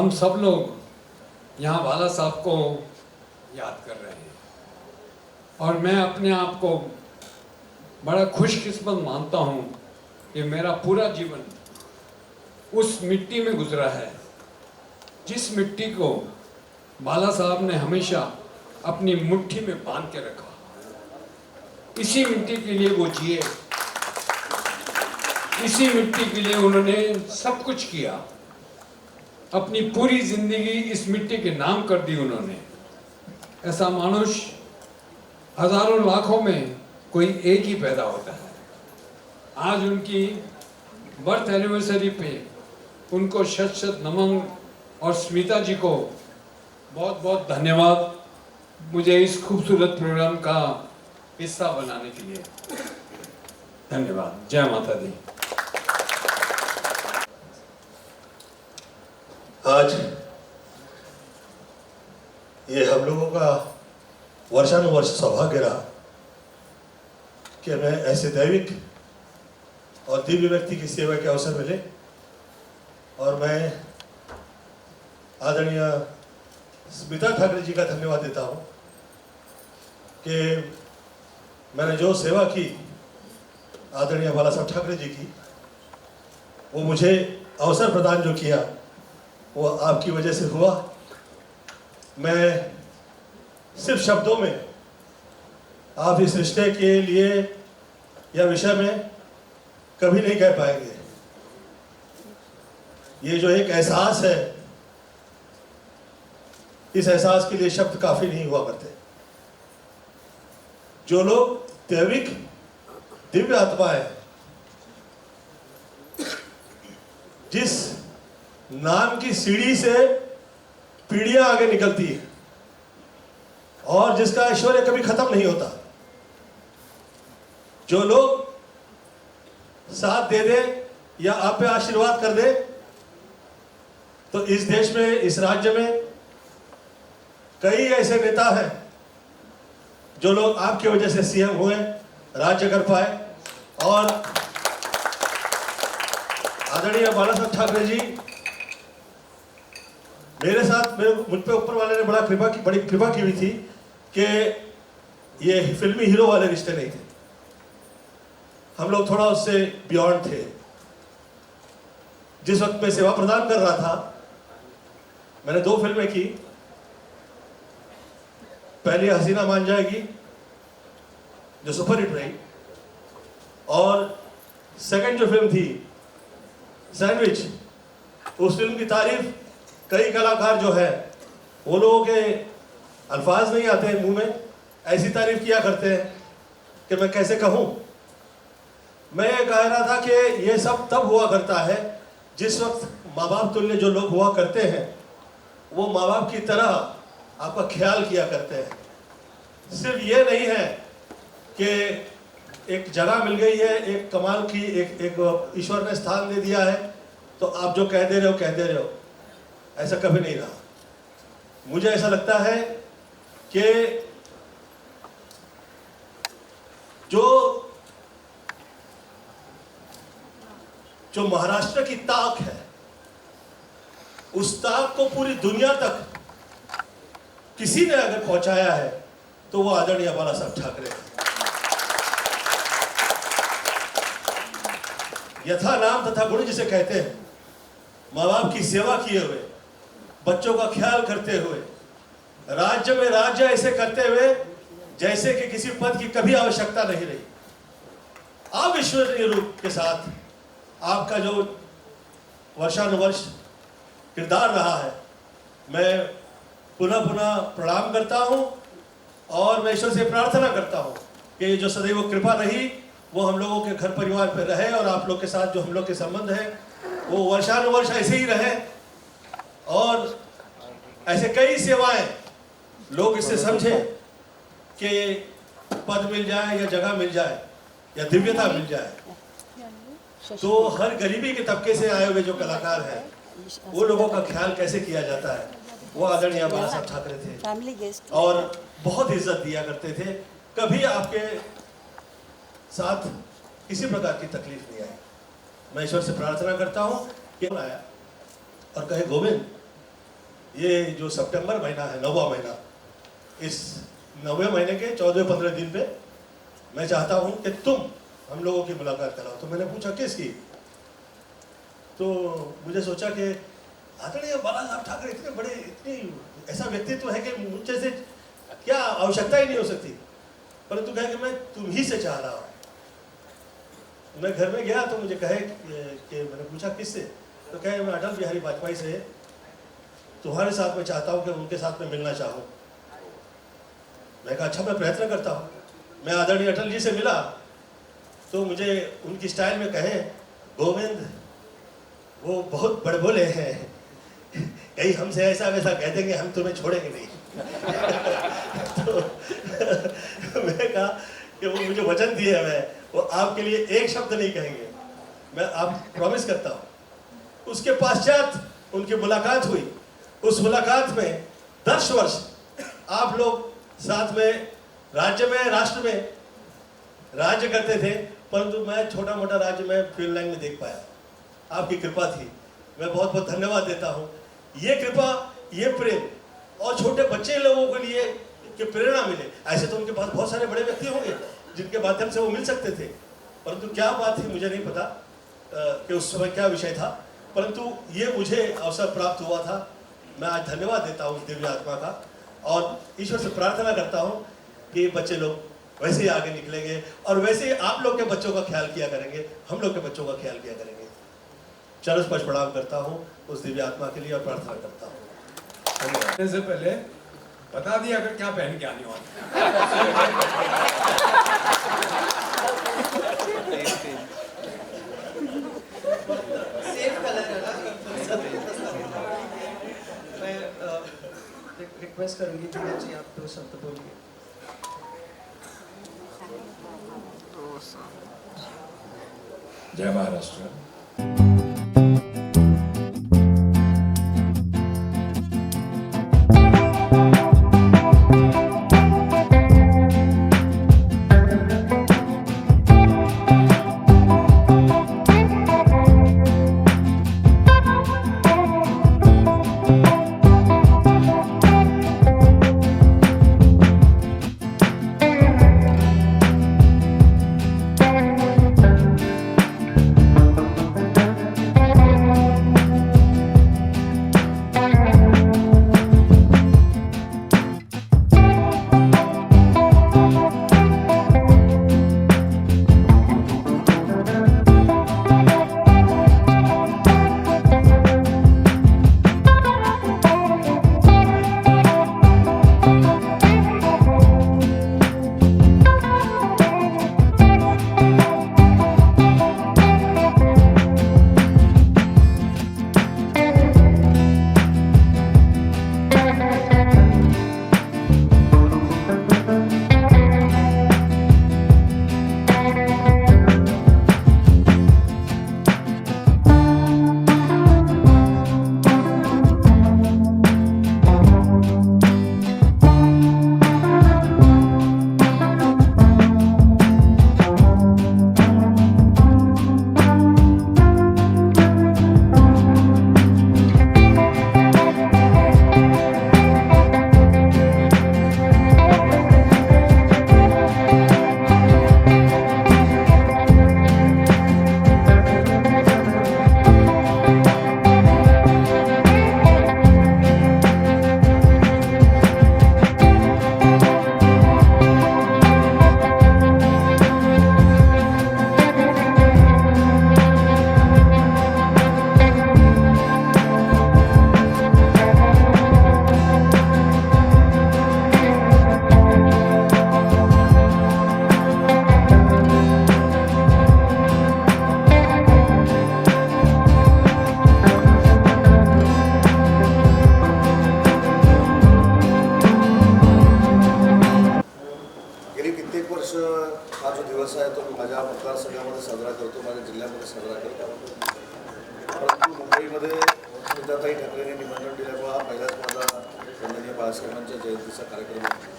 हम सब लोग यहाँ बाला साहब को याद कर रहे हैं और मैं अपने आप को बड़ा खुशकिस्मत मानता हूँ कि मेरा पूरा जीवन उस मिट्टी में गुजरा है जिस मिट्टी को बाला साहब ने हमेशा अपनी मुट्ठी में बांध के रखा। इसी मिट्टी के लिए वो जिए, इसी मिट्टी के लिए उन्होंने सब कुछ किया, अपनी पूरी जिंदगी इस मिट्टी के नाम कर दी उन्होंने। ऐसा मानुष हजारों लाखों में कोई एक ही पैदा होता है। आज उनकी बर्थ एनिवर्सरी पे उनको शत शत नमन और स्मिता जी को बहुत बहुत धन्यवाद मुझे इस खूबसूरत प्रोग्राम का हिस्सा बनाने के लिए। धन्यवाद। जय माता दी। आज ये हम लोगों का वर्षानुवर्ष सौभाग्य रहा कि हमें ऐसे दैविक और दिव्य व्यक्ति की सेवा के अवसर मिले और मैं आदरणीय स्मिता ठाकरे जी का धन्यवाद देता हूँ कि मैंने जो सेवा की आदरणीय बाला साहब ठाकरे जी की, वो मुझे अवसर प्रदान जो किया वो आपकी वजह से हुआ। मैं सिर्फ शब्दों में आप इस रिश्ते के लिए या विषय में कभी नहीं कह पाएंगे। ये जो एक एहसास है, इस एहसास के लिए शब्द काफी नहीं हुआ करते। जो लोग दैविक दिव्य आत्मा है, जिस नाम की सीढ़ी से पीढ़ियां आगे निकलती है और जिसका ऐश्वर्य कभी खत्म नहीं होता, जो लोग साथ दे दे या आप पे आशीर्वाद कर दे, तो इस देश में, इस राज्य में कई ऐसे नेता हैं जो लोग आपकी वजह से सीएम हुए, राज्य कर पाए। और आदरणीय बाला साहब ठाकरे जी मेरे साथ, मुझ पे ऊपर वाले ने बड़ी कृपा की हुई थी कि ये फिल्मी हीरो वाले रिश्ते नहीं थे, हम लोग थोड़ा उससे बियॉन्ड थे। जिस वक्त मैं सेवा प्रदान कर रहा था, मैंने 2 फिल्में की। पहली हसीना मान जाएगी जो सुपरहिट रही, और सेकंड जो फिल्म थी सैंडविच, उस फिल्म की तारीफ कई कलाकार जो है वो लोगों के अल्फाज नहीं आते हैं मुंह में, ऐसी तारीफ किया करते हैं कि मैं कैसे कहूँ। मैं ये कह रहा था कि ये सब तब हुआ करता है जिस वक्त माँ बाप तुल्य जो लोग हुआ करते हैं वो माँ बाप की तरह आपका ख्याल किया करते हैं। सिर्फ ये नहीं है कि एक जगह मिल गई है, एक कमाल की एक ईश्वर ने स्थान दे दिया है तो आप जो कह दे रहे हो, ऐसा कभी नहीं रहा। मुझे ऐसा लगता है कि जो महाराष्ट्र की ताक है, उस ताक को पूरी दुनिया तक किसी ने अगर पहुंचाया है तो वो आदरणीय बाला साहब ठाकरे हैं। यथा नाम तथा गुण जिसे कहते हैं, माँ बाप की सेवा किए हुए, बच्चों का ख्याल करते हुए, राज्य में राज्य ऐसे करते हुए जैसे कि किसी पद की कभी आवश्यकता नहीं रही, अविश्वसनीय रूप के साथ आपका जो वर्षानुवर्ष किरदार रहा है, मैं पुनः पुनः प्रणाम करता हूं और मैं ईश्वर से प्रार्थना करता हूं कि जो सदैव कृपा रही वो हम लोगों के घर परिवार पर रहे और आप लोग के साथ जो हम लोग के संबंध है वो वर्षानुवर्ष ऐसे ही रहे। और ऐसे कई सेवाएं लोग इससे समझे कि पद मिल जाए या जगह मिल जाए या दिव्यता मिल जाए, तो हर गरीबी के तबके से आए हुए जो कलाकार हैं वो लोगों का ख्याल कैसे किया जाता है, वो आदरणीय बाला साहब ठाकरे थे और बहुत इज्जत दिया करते थे। कभी आपके साथ किसी प्रकार की तकलीफ नहीं आई। मैं ईश्वर से प्रार्थना करता हूँ कि आया और कहे गोविंद ये जो सितंबर महीना है, 9वां महीना, इस 9वें महीने के 14-15 दिन पे मैं चाहता हूं कि तुम हम लोगों की मुलाकात कराओ। तो मैंने पूछा किसकी? तो मुझे सोचा कि आदरणीय बाला साहब ठाकरे इतने बड़े, इतनी ऐसा व्यक्तित्व है कि मुझे से क्या आवश्यकता ही नहीं हो सकती, परंतु कहे कि मैं तुम ही से चाह रहा हूँ। मैं घर में गया तो मुझे कहे कि मैंने पूछा किससे? तो कहे मैं अटल बिहारी वाजपेयी से तुम्हारे साथ में चाहता हूँ कि उनके साथ में मिलना चाहूँ। मैं कहा अच्छा, मैं प्रयत्न करता हूँ। मैं आदरणीय अटल जी से मिला तो मुझे उनकी स्टाइल में कहे, गोविंद वो बहुत बड़बोले हैं, कहीं हमसे ऐसा वैसा कह देंगे, हम तुम्हें छोड़ेंगे नहीं। तो मैं कहा कि वो मुझे वचन दिए हैं, वो आपके लिए एक शब्द नहीं कहेंगे, मैं आप प्रॉमिस करता हूँ। उसके पश्चात उनकी मुलाकात हुई। उस मुलाकात में 10 वर्ष आप लोग साथ में राज्य में, राष्ट्र में राज्य करते थे, परंतु मैं छोटा मोटा राज्य में फील्ड लाइन में देख पाया। आपकी कृपा थी, मैं बहुत बहुत धन्यवाद देता हूँ। ये कृपा, ये प्रेम, और छोटे बच्चे लोगों के लिए कि प्रेरणा मिले। ऐसे तो उनके पास बहुत सारे बड़े व्यक्ति होंगे जिनके माध्यम से वो मिल सकते थे, परंतु क्या बात थी मुझे नहीं पता कि उस समय क्या विषय था, परंतु ये मुझे अवसर प्राप्त हुआ था। मैं आज धन्यवाद देता हूँ उस दिव्य आत्मा का, और ईश्वर से प्रार्थना करता हूँ कि बच्चे लोग वैसे ही आगे निकलेंगे और वैसे ही आप लोग के बच्चों का ख्याल किया करेंगे, हम लोग के बच्चों का ख्याल किया करेंगे। चरण स्पर्श प्रणाम करता हूँ उस दिव्य आत्मा के लिए और प्रार्थना करता हूँ। धन्यवाद। से पहले बता दिया अगर क्या पहन के आने वाले। सेम कलर है ना। मैं रिक्वेस्ट करूंगी कि जी आप 2 शब्द बोलिए। जय महाराष्ट्र। मतदारसंघामध्ये साजरा करतो, माझ्या जिल्ह्यामध्ये साजरा करतो. परंतु मुंबईमध्ये सुजाताई ठाकरेंनी निमंत्रण दिल्यामुळे हा पहिलाच माझा वंदनीय बाळासाहेबांच्या जयंतीचा कार्यक्रम आहे.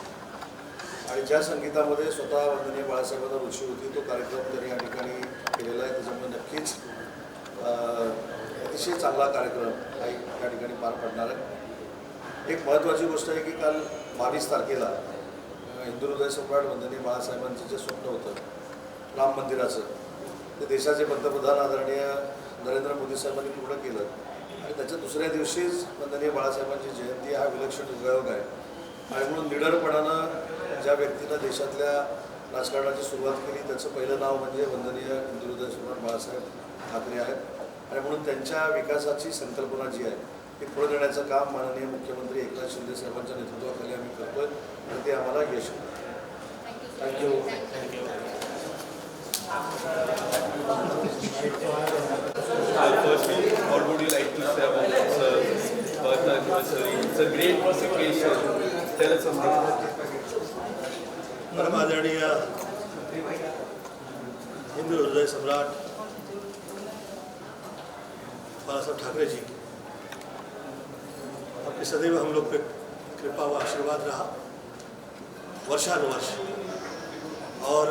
आणि ज्या संगीतामध्ये स्वतः वंदनीय बाळासाहेबांना रुची होती तो कार्यक्रम त्यांनी या ठिकाणी केलेला आहे. त्याच्यामुळे नक्कीच अतिशय चांगला कार्यक्रम हा या ठिकाणी पार पडणार आहे. एक महत्त्वाची गोष्ट आहे की काल 22 तारखेला हिंदू हृदय सम्राट वंदनीय बाळासाहेबांचं जे स्वप्न होतं राम मंदिराचं ते देशाचे पंतप्रधान आदरणीय नरेंद्र मोदी साहेबांनी पूर्ण केलं आणि त्याच्या दुसऱ्या दिवशीच वंदनीय बाळासाहेबांची जयंती हा विलक्षण योगायोग आहे. आणि म्हणून निडरपणानं ज्या व्यक्तीनं देशातल्या राजकारणाची सुरुवात केली त्याचं पहिलं नाव म्हणजे वंदनीय हिंदू हृदय सम्राट बाळासाहेब ठाकरे आहेत आणि म्हणून त्यांच्या विकासाची संकल्पना जी आहे ती पुढे नेण्याचं काम माननीय मुख्यमंत्री एकनाथ शिंदे साहेबांच्या नेतृत्वाखाली आम्ही करतोय आणि ते आम्हाला यश thank you. Firstly, what would you like to say about this birth anniversary? It's a great occasion. Tell us something. परम आदरणीय हिंदू हृदय सम्राट बाळासाहेब ठाकरे जी, आपकी सदैव हम लोग पे कृपा व आशीर्वाद रहा वर्षानुवर्ष। और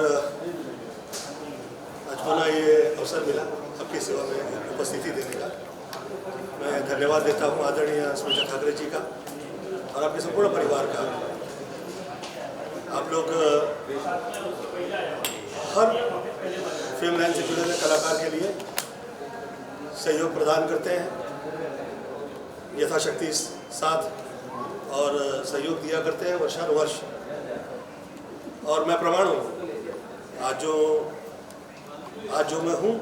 आज पुनः ये अवसर मिला आपकी सेवा में उपस्थिति देने का। मैं धन्यवाद देता हूँ आदरणीय स्मिता ठाकरे जी का और आपके संपूर्ण परिवार का। आप लोग हर फिल्म लाइन से जुड़े हुए कलाकार के लिए सहयोग प्रदान करते हैं, यथाशक्ति साथ और सहयोग दिया करते हैं वर्षानुवर्ष। और मैं प्रमाण हूँ आज जो मैं हूँ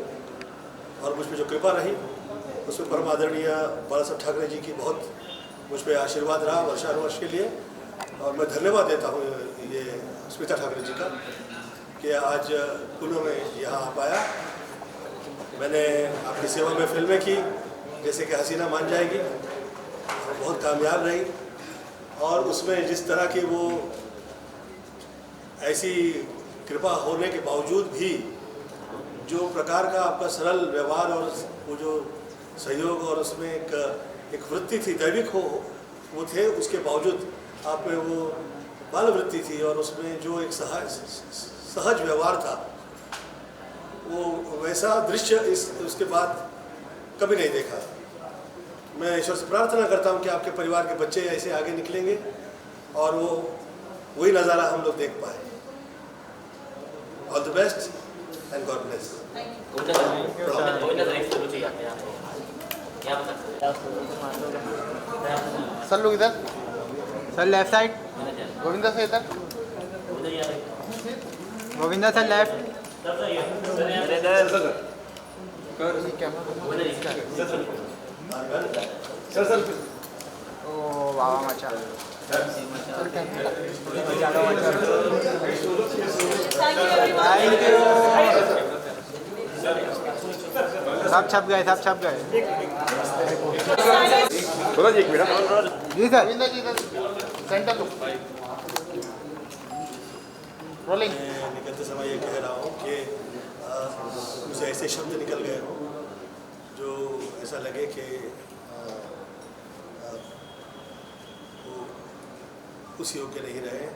और मुझ पर जो कृपा रही उसमें परम आदरणीय बाळासाहेब ठाकरे जी की बहुत मुझ पर आशीर्वाद रहा वर्षानुवर्ष के लिए। और मैं धन्यवाद देता हूँ ये स्मिता ठाकरे जी का कि आज पुणे में यहाँ आ पाया। मैंने आपकी सेवा में फिल्में की जैसे कि हसीना मान जाएगी, बहुत कामयाब रही और उसमें जिस तरह की वो ऐसी कृपा होने के बावजूद भी जो प्रकार का आपका सरल व्यवहार और वो जो सहयोग और उसमें एक वृत्ति थी दैविक हो वो थे, उसके बावजूद आप में वो बाल वृत्ति थी और उसमें जो एक सहज व्यवहार था वो वैसा दृश्य उसके बाद कभी नहीं देखा। मैं ईश्वर से प्रार्थना करता हूँ कि आपके परिवार के बच्चे ऐसे आगे निकलेंगे और वो वही नज़ारा हम लोग देख पाए। All the best and God bless. Sir लोग इधर, sir left side, Govinda sir इधर, गोविंदा सर लेफ्ट, ओ वाह मचा सब छप गए जी सर। गोविंदा जी इधर सेंटर लुक रोलिंग। मैं निकलते समय ये कह रहा हूँ कि मुझे ऐसे शब्द निकल गए हों जो ऐसा लगे कि वो उस योग्य नहीं रहे,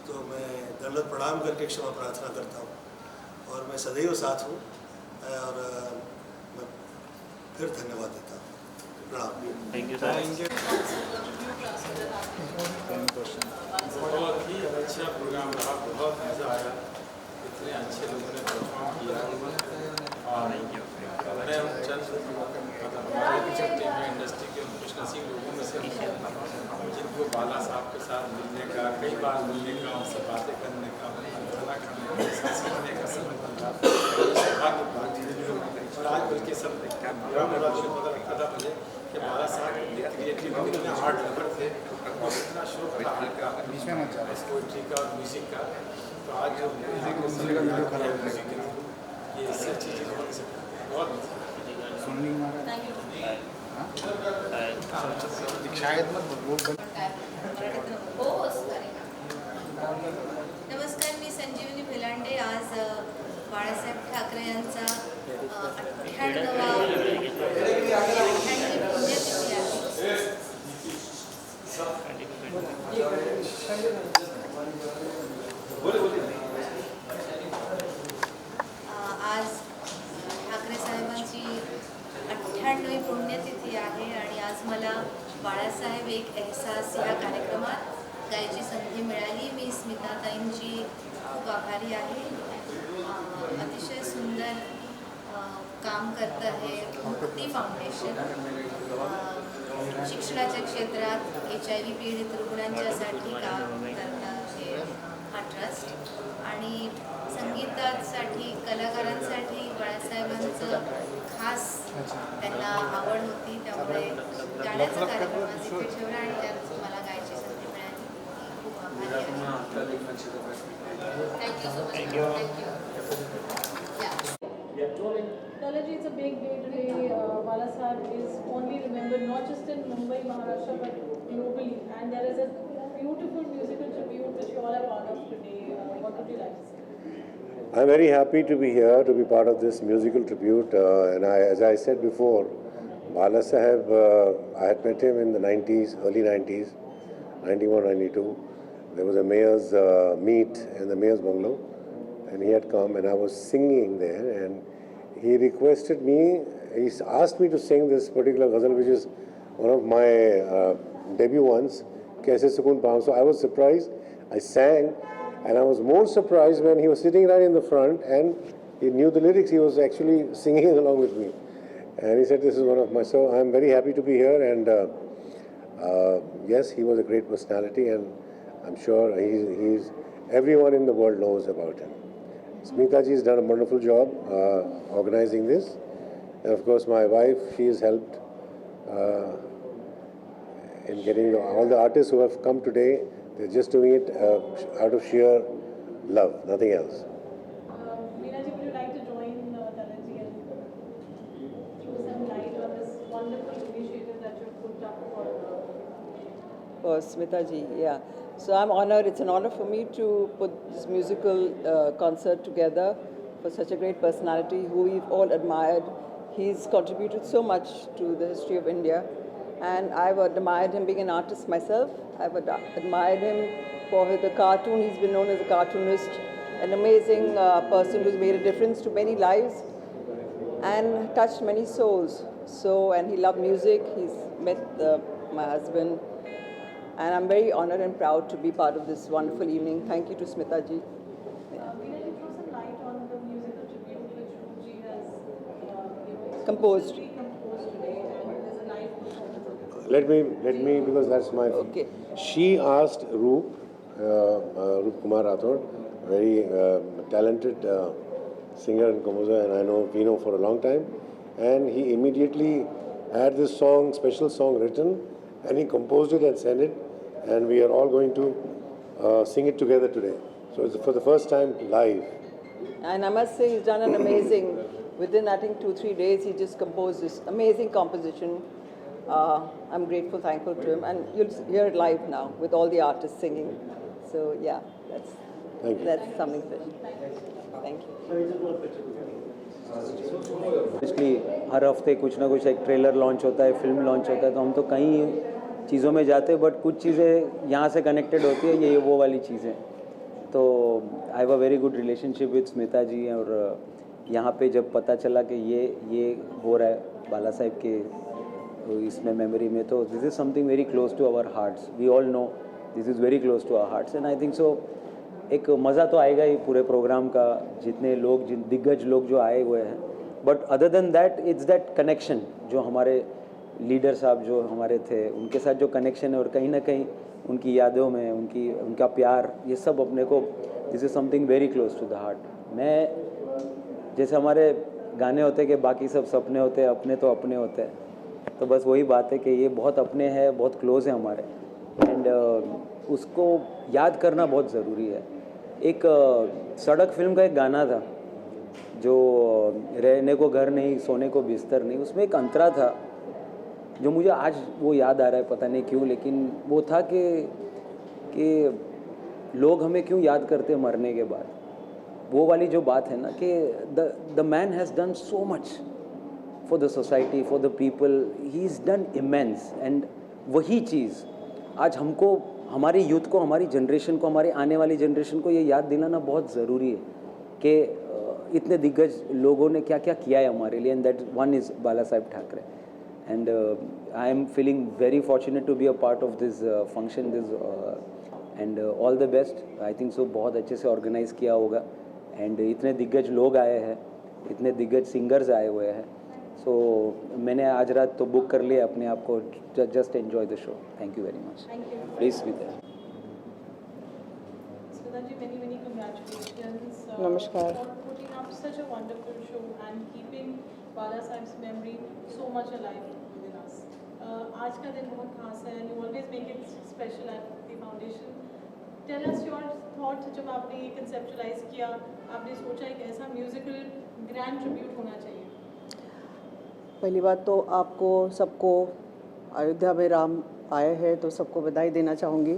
तो मैं दंडवत प्रणाम करके क्षमा प्रार्थना करता हूँ और मैं सदैव साथ हूँ और मैं फिर धन्यवाद देता हूँ। प्रणाम। Thank you, sir. बहुत ही अच्छा प्रोग्राम रहा, बहुत मज़ा आया, इतने अच्छे लोगों ने परफॉर्म किया और मैं चंद हमारे टीम में इंडस्ट्री के खुशनसीब लोगों में से जिनको बाला साहब के साथ मिलने का, कई बार मिलने का, उनसे बातें करने का, खाना खाने का, सीखने का समय मिला और आज बल्कि सब मेरा पता मुझे कि बाला साहब क्रिएटिव इतने हार्ड लेवल थे और इतना शौक था का पोइट्री का और म्यूज़िक का, तो आज जो म्यूज़िक ये इससे अच्छी चीज़ हो नहीं सकती। बहुत नमस्कार, मी संजीवनी भिलांडे। आज बाळासाहेब ठाकरे यांचा 98वा पुण्यतिथी आज ठाकरे साहेबांची 98वी पुण्यतिथी आहे आणि आज मला बाळासाहेब एक एहसास या कार्यक्रमात गायची संधी मिळाली. मी स्मिताताईंची खूप आभारी आहे. अतिशय सुंदर काम करतं हे मुक्ती फाउंडेशन. शिक्षणाच्या क्षेत्रात HIV पीडित रुग्णांच्यासाठी काम करतं हे हा ट्रस्ट. आणि संगीतासाठी कलाकारांसाठी बाळासाहेबांचं खास त्यांना आवड होती, त्यामुळे गाण्याचा कार्यक्रम तिथे ठेवला आणि त्यात मला गायची संधी मिळाली. खूप आभारी आहे. Thank you so much. Thank you. Dalaji, it's a big day today. Bala Saheb is only remembered not just in Mumbai, Maharashtra, but globally. And there is a beautiful musical tribute which you all are part of today. What would you like to say? I'm very happy to be here, to be part of this musical tribute. As I said before, Bala Saheb, I had met him in the 90s, early 90s, 91, 92. There was a mayor's meet in the mayor's bungalow, and he had come, and I was singing there, and he requested me, he asked me to sing this particular ghazal, which is one of my debut ones, Kaise Sukoon Paam. So I was surprised. I sang, and I was more surprised when he was sitting right in the front, and he knew the lyrics. He was actually singing along with me. And he said, this is one of my, so I'm very happy to be here, and yes, he was a great personality, and I'm sure he's everyone in the world knows about him. Smita ji has done a wonderful job organizing this, and of course my wife, she has helped in getting all the artists who have come today. They're just doing it out of sheer love, nothing else. Meena ji, would you like to join Dalaji and throw some light on this wonderful initiative that you've put up for Smita ji? Yeah. So I'm honored. It's an honor for me to put this musical concert together for such a great personality who we've all admired. He's contributed so much to the history of India, and I've admired him being an artist myself. I've admired him for the cartoon. He's been known as a cartoonist, an amazing person who's made a difference to many lives and touched many souls. And he loved music. He's met my husband. And I'm very honored and proud to be part of this wonderful evening. Thank you to Smita ji. Meena ji, throw some light on the musical tribute which Ruji has Composed. composed today, and there's a live performance. Let me, because that's my. Okay. She asked Roop Kumar Rathod, very talented singer and composer, and I know we know for a long time, and he immediately had this song, special song written, and he composed it and sent it, and we are all going to sing it together today. So it's for the first time live. And I must say he's done an amazing, within I think 2-3 days he just composed this amazing composition. I'm grateful, thankful to him, and you'll hear it live now with all the artists singing. So yeah, that's something special. Thank you. इसलिए हर हफ्ते कुछ ना कुछ एक trailer launch होता है, film launch होता है, तो हम तो कई चीज़ों में जाते हैं, बट कुछ चीज़ें यहाँ से कनेक्टेड होती है, ये वो वाली चीज़ें. तो I have a very good relationship with Smita ji, और यहाँ पे जब पता चला कि ये हो रहा है बाला साहब के इसमें मेमोरी में, तो this is something very close to our hearts. We all know this is very close to our hearts, and I think so एक मज़ा तो आएगा ही पूरे प्रोग्राम का, जितने लोग दिग्गज लोग जो आए हुए हैं. But other than that, it's that connection जो हमारे लीडर साहब जो हमारे थे, उनके साथ जो कनेक्शन है, और कहीं ना कहीं उनकी यादों में उनका प्यार, ये सब अपने को, this is something very close to the heart. मैं जैसे हमारे गाने होते हैं कि बाकी सब सपने होते हैं, अपने तो अपने होते हैं, तो बस वही बात है कि ये बहुत अपने हैं, बहुत क्लोज है हमारे, एंड उसको याद करना बहुत ज़रूरी है. एक सड़क फिल्म का एक गाना था जो रहने को घर नहीं, सोने को बिस्तर नहीं, उसमें एक अंतरा था जो मुझे आज वो याद आ रहा है, पता नहीं क्यों, लेकिन वो था कि लोग हमें क्यों याद करते हैं मरने के बाद. वो वाली जो बात है ना कि the man has done so much for the society, for the people, he is done immense. And वही चीज़ आज हमको, हमारी यूथ को, हमारी जनरेशन को, हमारे आने वाली जनरेशन को ये याद दिलाना बहुत ज़रूरी है कि इतने दिग्गज लोगों ने क्या क्या किया है हमारे लिए, and that one is Bala Saheb Thackeray. and I am feeling very fortunate to be a part of this function, and all the best. I think so बहुत अच्छे से organize किया होगा, and इतने दिग्गज लोग आए हैं, इतने दिग्गज singers आए हुए हैं, so मैंने आज रात तो book कर लिया अपने आप को, just enjoy the show. Thank you very much. Thank you. Please be there. Smita ji, many congratulations. Namaskar. For putting up such a wonderful show and keeping Bala Saheb's memory so much alive within us. आज का दिन बहुत खास है and you always make it special at the foundation. Tell us your thoughts जब आपने ये conceptualize किया, आपने सोचा एक ऐसा musical grand tribute होना चाहिए. पहली बात तो आपको सबको अयोध्या में राम आए हैं तो सबको बधाई देना चाहूँगी.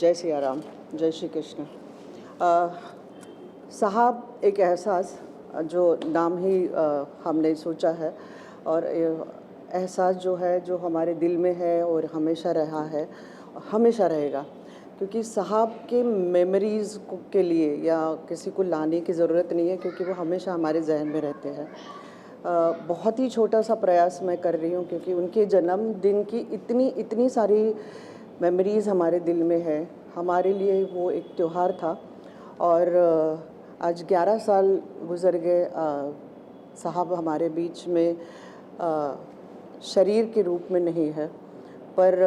जय सिया राम, जय श्री कृष्ण. साहब एक एहसास जो नाम ही हमने सोचा है, और एहसास जो है जो हमारे दिल में है और हमेशा रहा है, हमेशा रहेगा, क्योंकि साहब के मेमोरीज़ के लिए या किसी को लाने की ज़रूरत नहीं है, क्योंकि वो हमेशा हमारे जहन में रहते हैं. बहुत ही छोटा सा प्रयास मैं कर रही हूँ, क्योंकि उनके जन्मदिन की इतनी सारी मेमोरीज़ हमारे दिल में है. हमारे लिए वो एक त्यौहार था, और आज 11 साल गुज़र गए. साहब हमारे बीच में शरीर के रूप में नहीं है, पर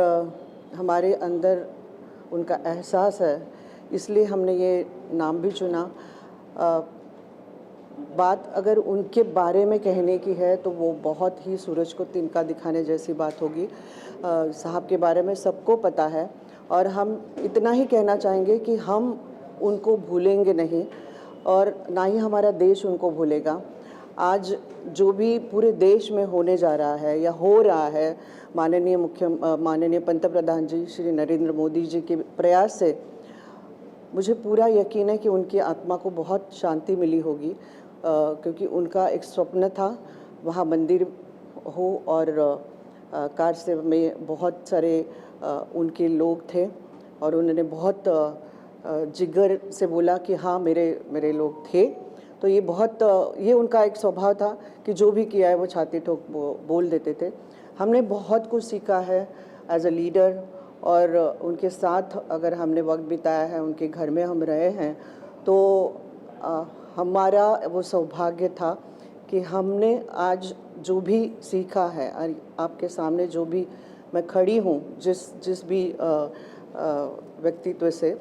हमारे अंदर उनका एहसास है, इसलिए हमने ये नाम भी चुना. बात अगर उनके बारे में कहने की है तो वो बहुत ही सूरज को तिनका दिखाने जैसी बात होगी. साहब के बारे में सबको पता है, और हम इतना ही कहना चाहेंगे कि हम उनको भूलेंगे नहीं, और ना ही हमारा देश उनको भूलेगा. आज जो भी पूरे देश में होने जा रहा है या हो रहा है, माननीय पंतप्रधान जी श्री नरेंद्र मोदी जी के प्रयास से मुझे पूरा यकीन है कि उनकी आत्मा को बहुत शांति मिली होगी, क्योंकि उनका एक स्वप्न था वहाँ मंदिर हो, और कार में बहुत सारे उनके लोग थे, और उन्होंने बहुत जिगर से बोला कि हाँ मेरे लोग थे. तो ये उनका एक स्वभाव था कि जो भी किया है वो छाती ठोक बोल देते थे. हमने बहुत कुछ सीखा है एज अ लीडर, और उनके साथ अगर हमने वक्त बिताया है, उनके घर में हम रहे हैं, तो हमारा वो सौभाग्य था कि हमने आज जो भी सीखा है, और आपके सामने जो भी मैं खड़ी हूँ जिस भी व्यक्तित्व से,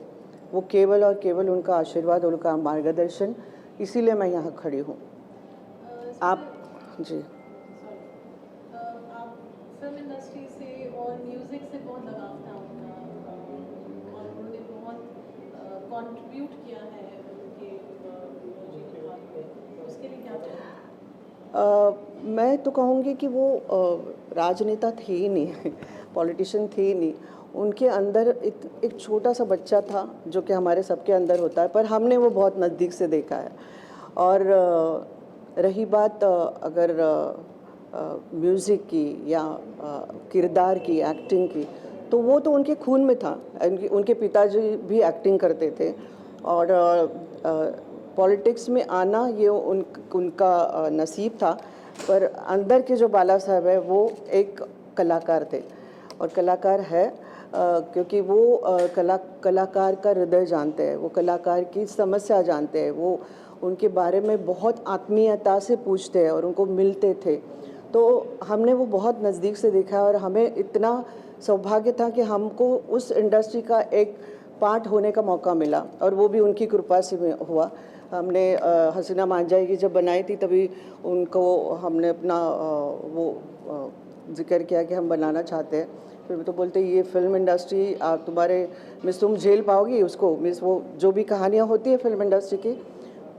वो केवल और केवल उनका आशीर्वाद और उनका मार्गदर्शन, इसीलिए मैं यहाँ खड़ी हूँ. आप जी आप फिल्म इंडस्ट्री से और म्यूज़िक से बहुत लगाव था उनका, और उन्होंने बहुत कंट्रीब्यूट किया है उनके जीवन में. उसके लिए क्या चाहिए? मैं तो कहूँगी कि वो राजनेता थे ही नहीं, पॉलिटिशियन थे ही नहीं. उनके अंदर एक छोटा सा बच्चा था जो कि हमारे सबके अंदर होता है, पर हमने वो बहुत नज़दीक से देखा है. और रही बात अगर म्यूज़िक की या किरदार की, एक्टिंग की, तो वो तो उनके खून में था. उनके पिताजी भी एक्टिंग करते थे, और पॉलिटिक्स में आना ये उनका नसीब था. पर अंदर के जो बाला साहब है वो एक कलाकार थे, और कलाकार है क्योंकि वो कलाकार का हृदय जानते हैं, वो कलाकार की समस्या जानते हैं, वो उनके बारे में बहुत आत्मीयता से पूछते हैं और उनको मिलते थे. तो हमने वो बहुत नज़दीक से देखा, और हमें इतना सौभाग्य था कि हमको उस इंडस्ट्री का एक पार्ट होने का मौका मिला, और वो भी उनकी कृपा से हुआ. हमने हसीना मांझाई की जब बनाई थी तभी उनको हमने अपना वो जिक्र किया कि हम बनाना चाहते हैं. फिर तो बोलते ये फिल्म इंडस्ट्री आप तुम झेल पाओगी उसको, वो जो भी कहानियाँ होती है फिल्म इंडस्ट्री की.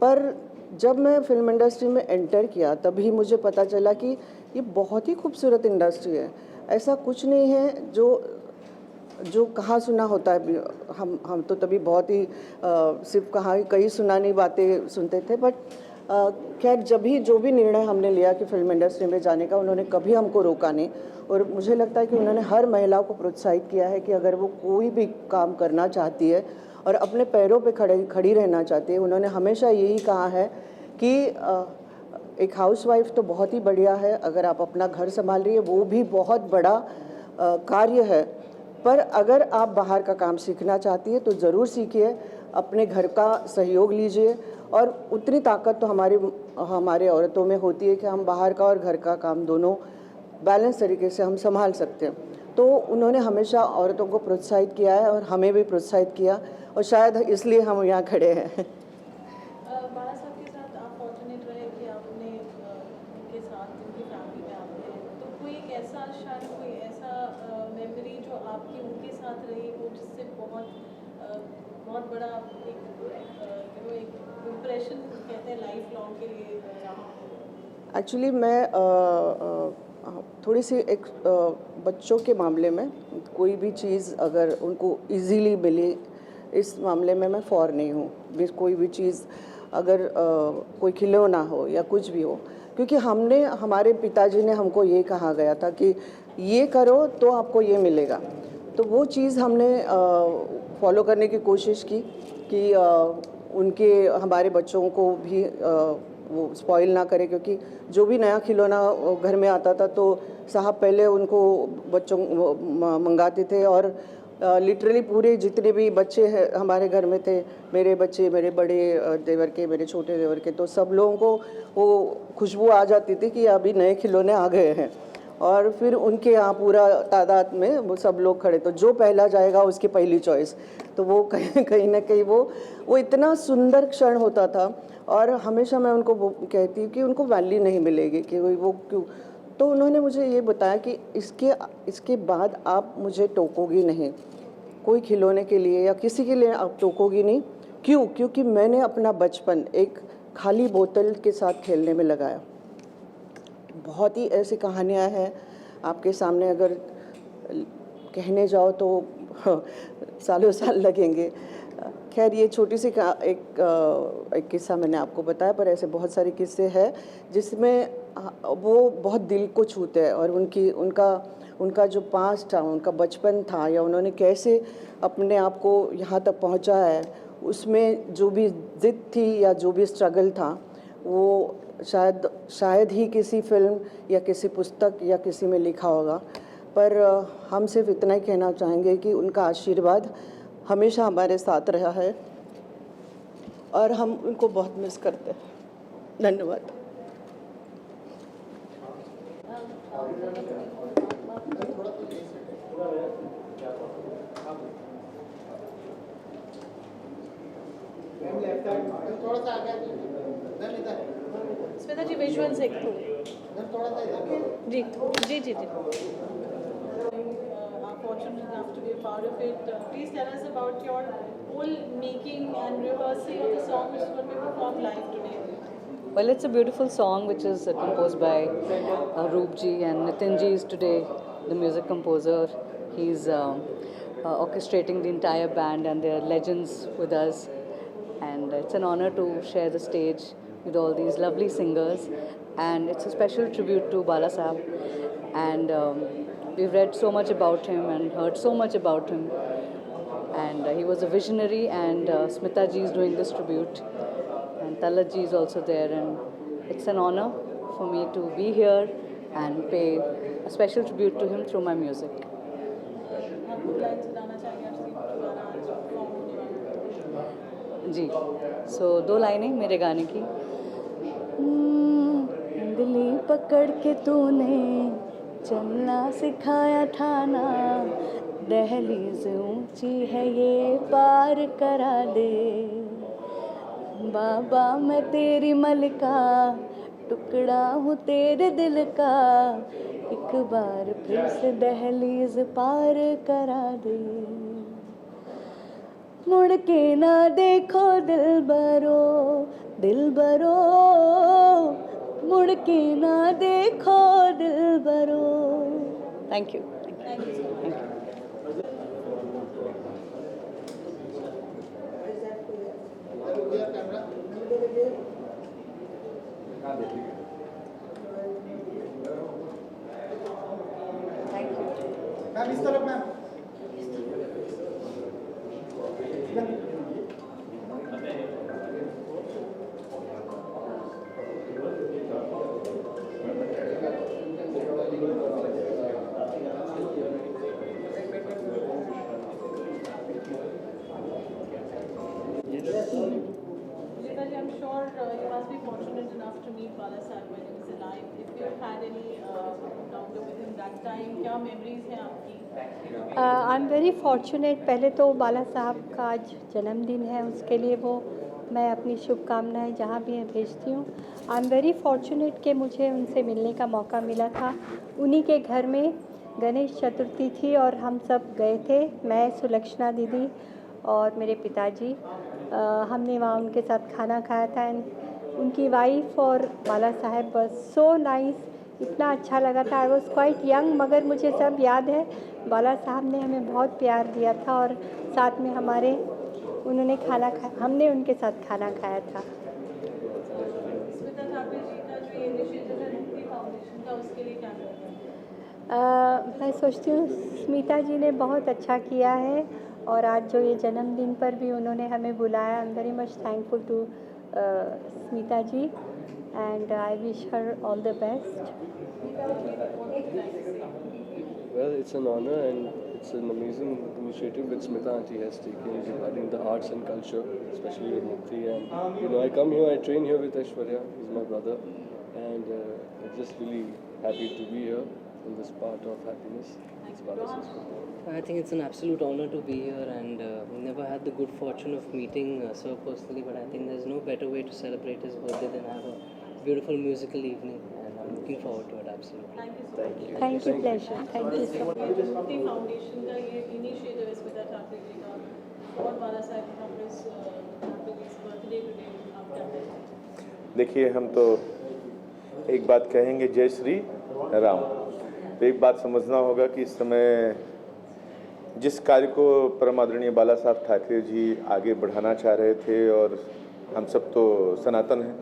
पर जब मैं फिल्म इंडस्ट्री में एंटर किया तभी मुझे पता चला कि ये बहुत ही खूबसूरत इंडस्ट्री है. ऐसा कुछ नहीं है जो कहाँ सुना होता है. हम तो तभी बहुत ही सिर्फ कई सुनानी बातें सुनते थे. बट खैर जो भी निर्णय हमने लिया कि फिल्म इंडस्ट्री में जाने का, उन्होंने कभी हमको रोका नहीं. और मुझे लगता है कि उन्होंने हर महिला को प्रोत्साहित किया है कि अगर वो कोई भी काम करना चाहती है और अपने पैरों पे खड़ी रहना चाहती है, उन्होंने हमेशा यही कहा है कि एक हाउसवाइफ तो बहुत ही बढ़िया है, अगर आप अपना घर संभाल रही है वो भी बहुत बड़ा कार्य है। पर अगर आप बाहर का काम सीखना चाहती है तो ज़रूर सीखिए, अपने घर का सहयोग लीजिए, और उतनी ताकत तो हमारे औरतों में होती है कि हम बाहर का और घर का काम दोनों बैलेंस तरीके से हम संभाल सकते हैं। तो उन्होंने हमेशा औरतों को प्रोत्साहित किया है और हमें भी प्रोत्साहित किया, और शायद इसलिए हम यहाँ खड़े हैं। बाला साहब के साथ आप फॉर्चुनेट रहे कि आपने उनके साथ, उनकी फैमिली में आप रहे, तो कोई एक ऐसा शायद कोई ऐसा मेमोरी जो आपकी उनके साथ रही हो जिससे बहुत बड़ा एक इम्प्रेशन कहते हैं लाइफ लॉन्ग के लिए रहा? एक्चुअली मैं थोड़ी सी एक बच्चों के मामले में कोई भी चीज़ अगर उनको इजीली मिले, इस मामले में मैं फॉर नहीं हूँ। कोई भी चीज़ अगर कोई खिलौना हो या कुछ भी हो, क्योंकि हमारे पिताजी ने हमको ये कहा गया था कि ये करो तो आपको ये मिलेगा, तो वो चीज़ हमने फॉलो करने की कोशिश की कि हमारे बच्चों को भी वो स्पॉइल ना करे, क्योंकि जो भी नया खिलौना घर में आता था तो साहब पहले उनको बच्चों मंगाते थे, और लिटरली पूरे जितने भी बच्चे हैं हमारे घर में थे, मेरे बच्चे, मेरे बड़े देवर के, मेरे छोटे देवर के, तो सब लोगों को वो खुशबू आ जाती थी कि अभी नए खिलौने आ गए हैं, और फिर उनके यहाँ पूरा तादाद में वो सब लोग खड़े, तो जो पहला जाएगा उसकी पहली चॉइस। तो वो कहीं ना कहीं वो इतना सुंदर क्षण होता था, और हमेशा मैं उनको वो कहती हूँ कि उनको वैल्यू नहीं मिलेगी कि वो क्यों। तो उन्होंने मुझे ये बताया कि इसके बाद आप मुझे टोकोगी नहीं, कोई खिलौने के लिए या किसी के लिए आप टोकोगी नहीं। क्यों? क्योंकि मैंने अपना बचपन एक खाली बोतल के साथ खेलने में लगाया। बहुत ही ऐसी कहानियाँ हैं आपके सामने, अगर कहने जाओ तो सालों साल लगेंगे। खैर ये छोटी सी एक किस्सा मैंने आपको बताया, पर ऐसे बहुत सारे किस्से हैं जिसमें वो बहुत दिल को छूते हैं, और उनका जो पास्ट था, उनका बचपन था, या उन्होंने कैसे अपने आप को यहाँ तक पहुँचा है, उसमें जो भी ज़िद थी या जो भी स्ट्रगल था, वो शायद ही किसी फिल्म या किसी पुस्तक या किसी में लिखा होगा। पर हम सिर्फ इतना ही कहना चाहेंगे कि उनका आशीर्वाद हमेशा हमारे साथ रहा है, और हम उनको बहुत मिस करते हैं। धन्यवाद। श्वेता जी विजुअल्स एक जी जी जी जी fortunate enough to be a part of it. Please tell us about your whole making and rehearsing of the song which is going to be performed live today. Well, it's a beautiful song which is composed by Roop ji, and Nitin ji is today the music composer. He's orchestrating the entire band, and they're legends with us. And it's an honor to share the stage with all these lovely singers. And it's a special tribute to Bala Sahab. And we've read so much about him and heard so much about him. And he was a visionary, and Smita ji is doing this tribute. And Talat ji is also there, and it's an honor for me to be here and pay a special tribute to him through my music. Ji, so 2 लाइनें मेरे गाने की। उंगली पकड़ के तूने चलना सिखाया था ना, दहलीज ऊंची है ये पार करा दे, बाबा मैं तेरी मलिका, टुकड़ा हूँ तेरे दिल का, एक बार फिर से दहलीज पार करा दे, मुड़ के ना देखो दिलबरो, दिलबरो, मुड़ के ना देखो दिलबरो। Thank you. मैम इस तरफ ma'am. meet Bala Saheb when he was alive. If you had any encounter with him that time, क्या memories हैं आपकी? आई एम वेरी फॉर्चुनेट। पहले तो बाला साहब का आज जन्मदिन है, उसके लिए वो मैं अपनी शुभकामनाएं जहाँ भी हैं भेजती हूँ। आई एम वेरी फॉर्चुनेट कि मुझे उनसे मिलने का मौका मिला था। उन्हीं के घर में गणेश चतुर्थी थी और हम सब गए थे, मैं, सुलक्षणा दीदी और मेरे पिताजी। हमने वहाँ उनके साथ खाना खाया था एंड उनकी वाइफ और बाला साहब बस सो नाइस, इतना अच्छा लगा था। आई वॉज क्वाइट यंग मगर मुझे सब याद है। बाला साहब ने हमें बहुत प्यार दिया था और साथ में हमारे उन्होंने खाना खाया, हमने उनके साथ खाना खाया था। स्मिता ठाकुर जी का जो इनिशिएटिव है मुक्ति फाउंडेशन का, उसके लिए क्या करेंगे? मैं सोचती हूँ स्मिता जी ने बहुत अच्छा किया है और आज जो ये जन्मदिन पर भी उन्होंने हमें बुलाया। I am very much thankful to Smita ji and I wish her all the best. Well, it's an honor and it's an amazing initiative that Smita Aunty has taken regarding the arts and culture, especially with Mukti. And I come here, I train here with Aishwarya, he's my brother, and I'm just really happy to be here in this part of happiness. It's Bala's. I think it's an absolute honor to be here, and we never had the good fortune of meeting Sir personally, but I think there's no better way to celebrate his birthday than have a beautiful musical evening, and I'm looking forward to it absolutely. Thank you so much. Thank you pleasure, thank you so much. मुक्ति foundation का ये initiative है स्मिता ठाकुर जी का और बाला साहब Thakur ji birthday today, आप क्या कहेंगे? देखिए, हम तो एक बात कहेंगे, जय श्री राम। तो एक बात समझना होगा कि इस समय जिस कार्य को परम आदरणीय बाला साहब ठाकरे जी आगे बढ़ाना चाह रहे थे, और हम सब तो सनातन हैं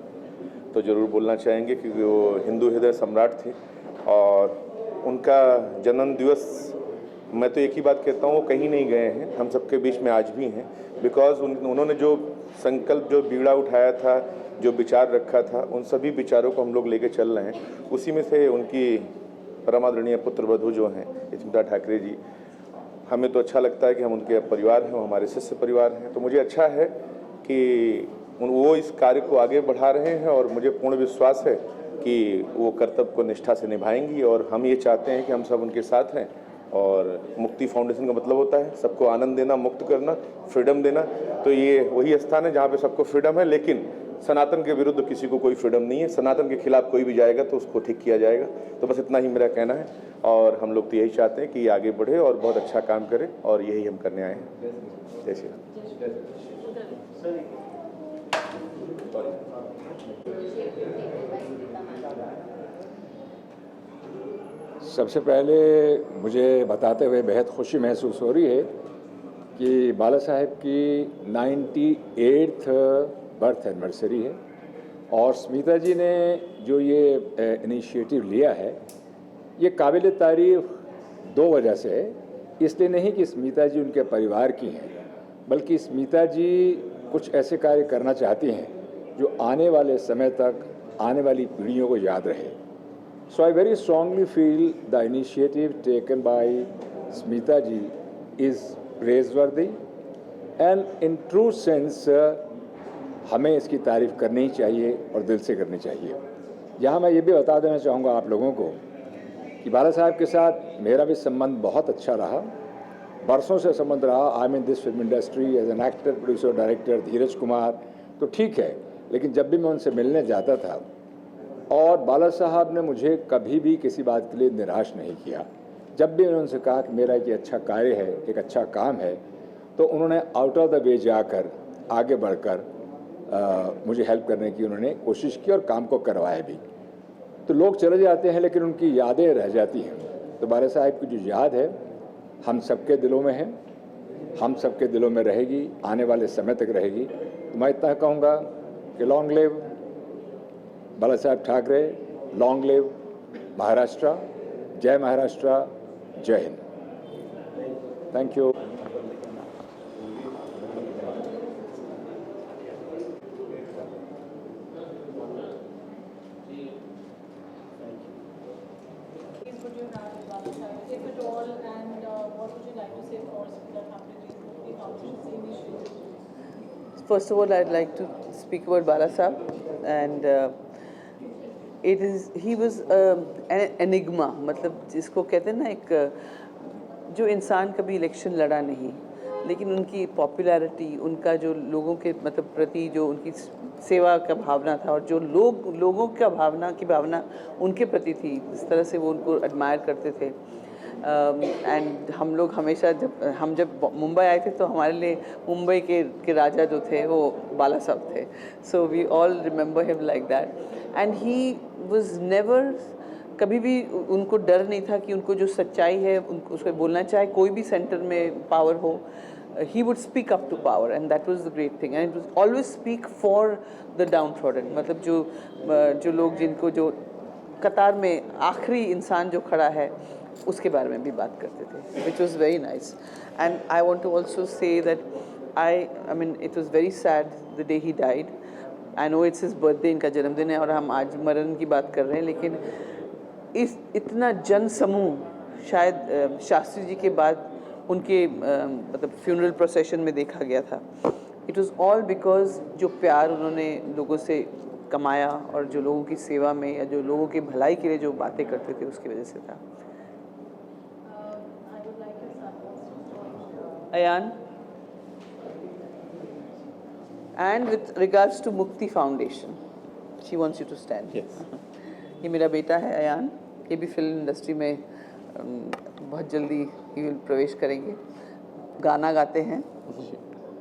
तो ज़रूर बोलना चाहेंगे क्योंकि वो हिंदू हृदय सम्राट थे और उनका जन्म दिवस, मैं तो एक ही बात कहता हूँ, वो कहीं नहीं गए हैं, हम सबके बीच में आज भी हैं। बिकॉज उन्होंने जो संकल्प, जो बीड़ा उठाया था, जो विचार रखा था, उन सभी विचारों को हम लोग लेके चल रहे हैं। उसी में से उनकी परमादरणीय पुत्रवधू जो हैं स्मिता ठाकरे जी, हमें तो अच्छा लगता है कि हम उनके परिवार हैं, वो हमारे शिष्य परिवार हैं। तो मुझे अच्छा है कि वो इस कार्य को आगे बढ़ा रहे हैं और मुझे पूर्ण विश्वास है कि वो कर्तव्य को निष्ठा से निभाएंगी और हम ये चाहते हैं कि हम सब उनके साथ हैं। और मुक्ति फाउंडेशन का मतलब होता है सबको आनंद देना, मुक्त करना, फ्रीडम देना। तो ये वही स्थान है जहाँ पे सबको फ्रीडम है, लेकिन सनातन के विरुद्ध किसी को कोई फ्रीडम नहीं है। सनातन के खिलाफ कोई भी जाएगा तो उसको ठीक किया जाएगा। तो बस इतना ही मेरा कहना है और हम लोग तो यही चाहते हैं कि ये आगे बढ़े और बहुत अच्छा काम करे और यही हम करने आए हैं। जय श्री राम। सबसे पहले मुझे बताते हुए बेहद खुशी महसूस हो रही है कि बाला साहेब की 98th बर्थ एनिवर्सरी है और स्मिता जी ने जो ये इनिशिएटिव लिया है, ये काबिल तारीफ दो वजह से है। इसलिए नहीं कि स्मिता जी उनके परिवार की हैं, बल्कि स्मिता जी कुछ ऐसे कार्य करना चाहती हैं जो आने वाले समय तक आने वाली पीढ़ियों को याद रहे। So I very strongly feel the initiative taken by Smita ji is praiseworthy and in true sense हमें इसकी तारीफ करनी चाहिए और दिल से करनी चाहिए। यहाँ मैं ये भी बता देना चाहूँगा आप लोगों को कि बाला साहब के साथ मेरा भी संबंध बहुत अच्छा रहा, बरसों से संबंध रहा। I mean this film industry as an actor, producer, director Dheeraj Kumar तो ठीक है, लेकिन जब भी मैं उनसे मिलने जाता था और बाला साहब ने मुझे कभी भी किसी बात के लिए निराश नहीं किया। जब भी मैंने उनसे कहा कि मेरा एक अच्छा कार्य है, एक अच्छा काम है, तो उन्होंने आउट ऑफ द वे जाकर आगे बढ़कर मुझे हेल्प करने की उन्होंने कोशिश की और काम को करवाया भी। तो लोग चले जाते हैं लेकिन उनकी यादें रह जाती हैं। तो बाला साहब की जो याद है हम सबके दिलों में है, हम सबके दिलों में रहेगी, आने वाले समय तक रहेगी। तो मैं इतना कहूँगा कि लॉन्ग लिव बाला साहब ठाकरे, लॉन्ग लिव महाराष्ट्र, जय महाराष्ट्र, जय Hind. Thank you. First of all, I'd like to speak about Bala Sahib, and It is, he was an enigma, मतलब जिसको कहते हैं ना, एक जो इंसान कभी इलेक्शन लड़ा नहीं, लेकिन उनकी पॉपुलैरिटी, उनका जो लोगों के मतलब प्रति जो उनकी सेवा का भावना था, और जो लोगों का भावना उनके प्रति थी, इस तरह से वो उनको एडमायर करते थे। एंड हम लोग हमेशा जब मुंबई आए थे तो हमारे लिए मुंबई के राजा जो थे वो बाला साहब थे। So we all remember him like that, and he was never, कभी भी उनको डर नहीं था कि उनको जो सच्चाई है उनको उसको बोलना, चाहे कोई भी सेंटर में पावर हो, he would speak up to power, and that was the great thing, and it was always speak for the downtrodden, मतलब जो लोग जिनको जो कतार में आखिरी इंसान जो खड़ा है उसके बारे में भी बात करते थे, which was very nice. And I want to also say that I mean it was very sad the day he died. I know it's his birthday, इनका जन्मदिन है और हम आज मरण की बात कर रहे हैं, लेकिन इतना जन समूह शायद शास्त्री जी के बाद उनके मतलब फ्यूनरल प्रोसेशन में देखा गया था। इट वाज ऑल बिकॉज जो प्यार उन्होंने लोगों से कमाया और जो लोगों की सेवा में या जो लोगों की भलाई के लिए जो बातें करते थे उसकी वजह से था। Ayaan, and with regards to Mukti foundation, she wants you to stand. ये मेरा बेटा है अयान, ये भी फिल्म इंडस्ट्री में बहुत जल्दी ये प्रवेश करेंगे। गाना गाते हैं,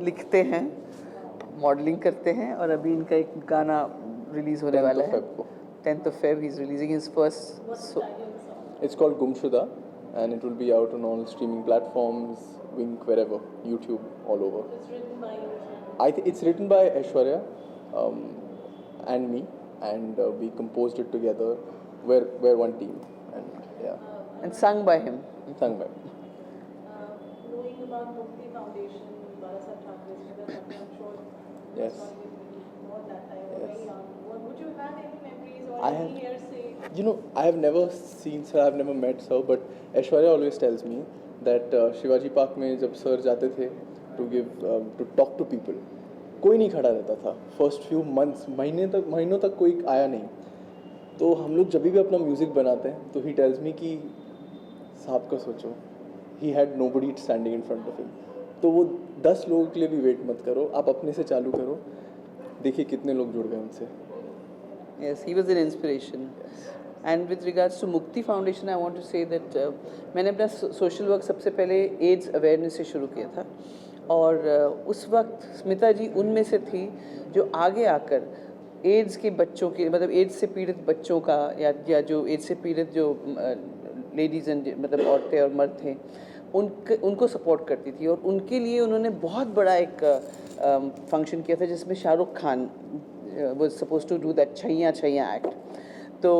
लिखते हैं, मॉडलिंग करते हैं, और अभी इनका एक गाना रिलीज होने वाला है 10th of Feb. He's releasing his first. It's called Gumshuda, and it will be out on all streaming platforms, Wink, wherever, YouTube, all over. It's written by you. It's written by Aishwarya and me, and we composed it together. We're one team, and yeah. And sung by him. Sung by him. Knowing about Mukti Foundation, Bala Saheb Thackeray, I'm sure Yes. more that time, very young. Would you have any memories or I any have- hearsay? You know, I have never seen sir, I've never met sir, but Aishwarya always tells me that Shivaji Park में जब sir जाते थे to talk to people, कोई नहीं खड़ा रहता था। First few months, महीनों तक कोई आया नहीं। तो हम लोग जब भी अपना म्यूज़िक बनाते हैं तो he tells me कि साहब का सोचो, he had nobody standing in front of him. तो वो 10 लोगों के लिए भी वेट मत करो, आप अपने से चालू करो, देखिए कितने लोग जुड़ गए उनसे। Yes, he was an inspiration. And with regards to Mukti Foundation, I want to say that मैंने अपना सोशल वर्क सबसे पहले एड्स अवेयरनेस से शुरू किया था, और उस वक्त स्मिता जी उनमें से थी जो आगे आकर एड्स के बच्चों के, मतलब एड्स से पीड़ित बच्चों का या जो एड्स से पीड़ित जो लेडीज़ एंड मतलब औरतें और मर्द थे उनको सपोर्ट करती थी, और उनके लिए उन्होंने बहुत बड़ा एक फंक्शन किया था जिसमें Shahrukh Khan was supposed to do that Chaiyya act. तो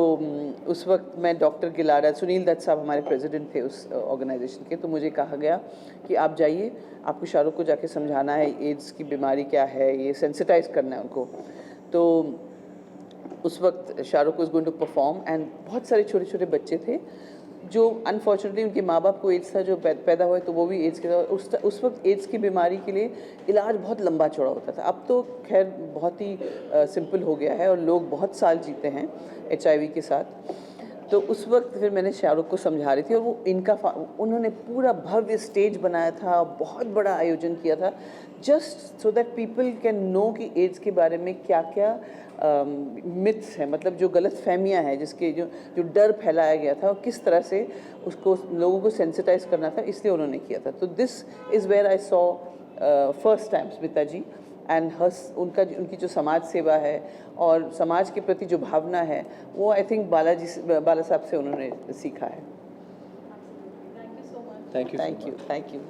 उस वक्त मैं डॉक्टर गिलारा, सुनील दत्त साहब हमारे प्रेसिडेंट थे उस ऑर्गेनाइजेशन के, तो मुझे कहा गया कि आप जाइए, आपको शाहरुख को जाके समझाना है एड्स की बीमारी क्या है, ये सेंसिटाइज करना है उनको। तो उस वक्त Shahrukh was going to perform, and बहुत सारे छोटे छोटे बच्चे थे जो अनफॉर्चुनेटली उनके माँ बाप को एड्स था, जो पैदा हुए तो वो भी एड्स के था। उस वक्त एड्स की बीमारी के लिए इलाज बहुत लंबा चौड़ा होता था। अब तो खैर बहुत ही सिंपल हो गया है और लोग बहुत साल जीते हैं HIV के साथ। तो उस वक्त फिर मैंने शाहरुख को समझा रही थी, और वो उन्होंने पूरा भव्य स्टेज बनाया था, बहुत बड़ा आयोजन किया था, just so that people can know कि एड्स के बारे में क्या क्या मिथ्स हैं, मतलब जो गलत फहमियाँ हैं, जिसके जो डर फैलाया गया था और किस तरह से उसको लोगों को सेंसिटाइज करना था, इसलिए उन्होंने किया था। तो this is where I saw first time Smita ji and उनकी जो समाज सेवा है और समाज के प्रति जो भावना है, वो आई थिंक बाला साहब से उन्होंने सीखा है। Thank you. Thank you.